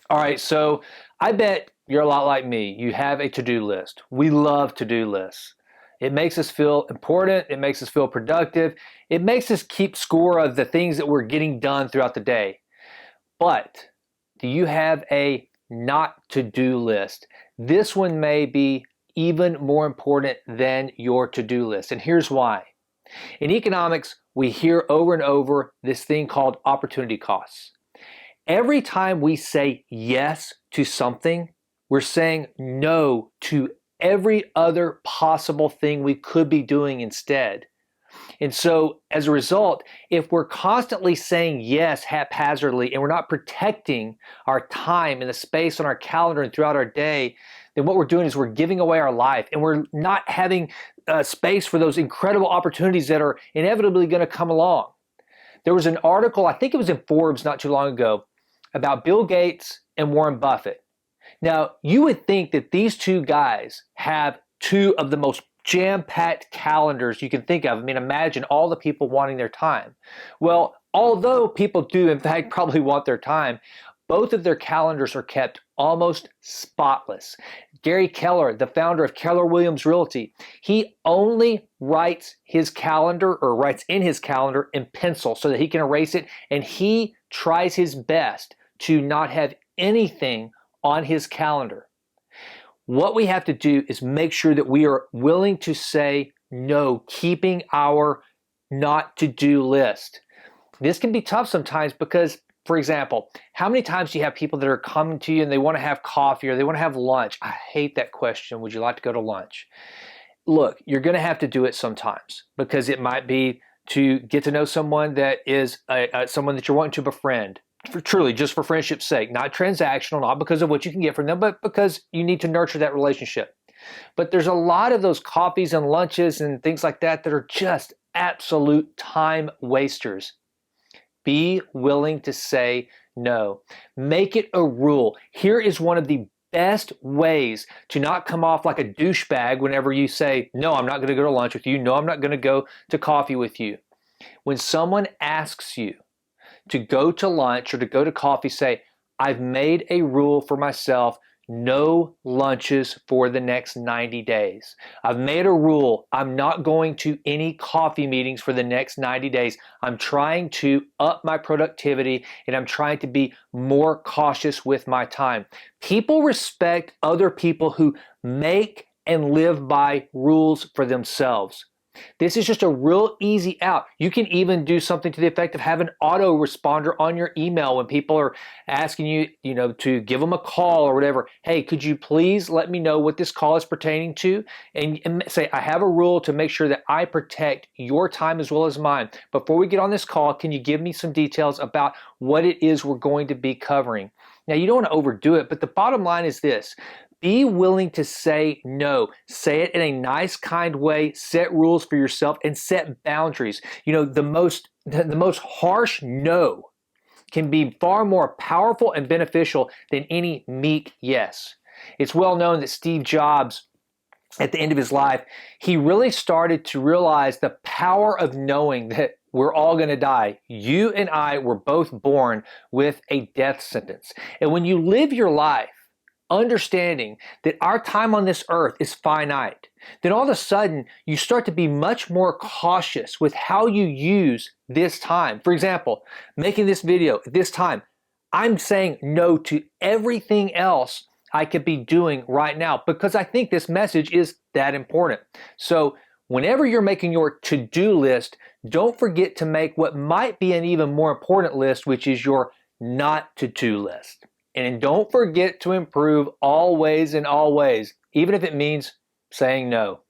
All right, so I bet you're a lot like me. You have a to-do list. We love to-do lists. It makes us feel important. It makes us feel productive. It makes us keep score of the things that we're getting done throughout the day. But do you have a not to-do list? This one may be even more important than your to-do list. And here's why. In economics, we hear over and over this thing called opportunity costs. Every time we say yes to something, we're saying no to every other possible thing we could be doing instead. And so, as a result, if we're constantly saying yes haphazardly and we're not protecting our time and the space on our calendar and throughout our day, then what we're doing is we're giving away our life and we're not having space for those incredible opportunities that are inevitably going to come along. There was an article, I think it was in Forbes not too long ago, about Bill Gates and Warren Buffett. Now, you would think that these two guys have two of the most jam-packed calendars you can think of. I mean, imagine all the people wanting their time. Well, although people do, in fact, probably want their time, both of their calendars are kept almost spotless. Gary Keller, the founder of Keller Williams Realty, he only writes his calendar or writes in his calendar in pencil so that he can erase it, and he tries his best to not have anything on his calendar. What we have to do is make sure that we are willing to say no, keeping our not to-do list. This can be tough sometimes because, for example, how many times do you have people that are coming to you and they want to have coffee or they want to have lunch? I hate that question. Would you like to go to lunch? Look, you're going to have to do it sometimes because it might be to get to know someone that is someone that you're wanting to befriend. Truly, just for friendship's sake, not transactional, not because of what you can get from them, but because you need to nurture that relationship. But there's a lot of those coffees and lunches and things like that that are just absolute time wasters. Be willing to say no. Make it a rule. Here is one of the best ways to not come off like a douchebag whenever you say, no, I'm not going to go to lunch with you. No, I'm not going to go to coffee with you. When someone asks you to go to lunch or to go to coffee, say, I've made a rule for myself, no lunches for the next 90 days. I've made a rule, I'm not going to any coffee meetings for the next 90 days. I'm trying to up my productivity and I'm trying to be more cautious with my time. People respect other people who make and live by rules for themselves. This is just a real easy out. You can even do something to the effect of have an autoresponder on your email when people are asking you, to give them a call or whatever. Hey, could you please let me know what this call is pertaining to? And say, I have a rule to make sure that I protect your time as well as mine. Before we get on this call, can you give me some details about what it is we're going to be covering? Now, you don't want to overdo it, but the bottom line is this. Be willing to say no. Say it in a nice, kind way. Set rules for yourself and set boundaries. The most harsh no can be far more powerful and beneficial than any meek yes. It's well known that Steve Jobs, at the end of his life, he really started to realize the power of knowing that we're all going to die. You and I were both born with a death sentence. And when you live your life understanding that our time on this earth is finite, then all of a sudden you start to be much more cautious with how you use this time. For example, making this video at this time, I'm saying no to everything else I could be doing right now because I think this message is that important. So whenever you're making your to-do list, don't forget to make what might be an even more important list, which is your not to-do list. And don't forget to improve always and always, even if it means saying no.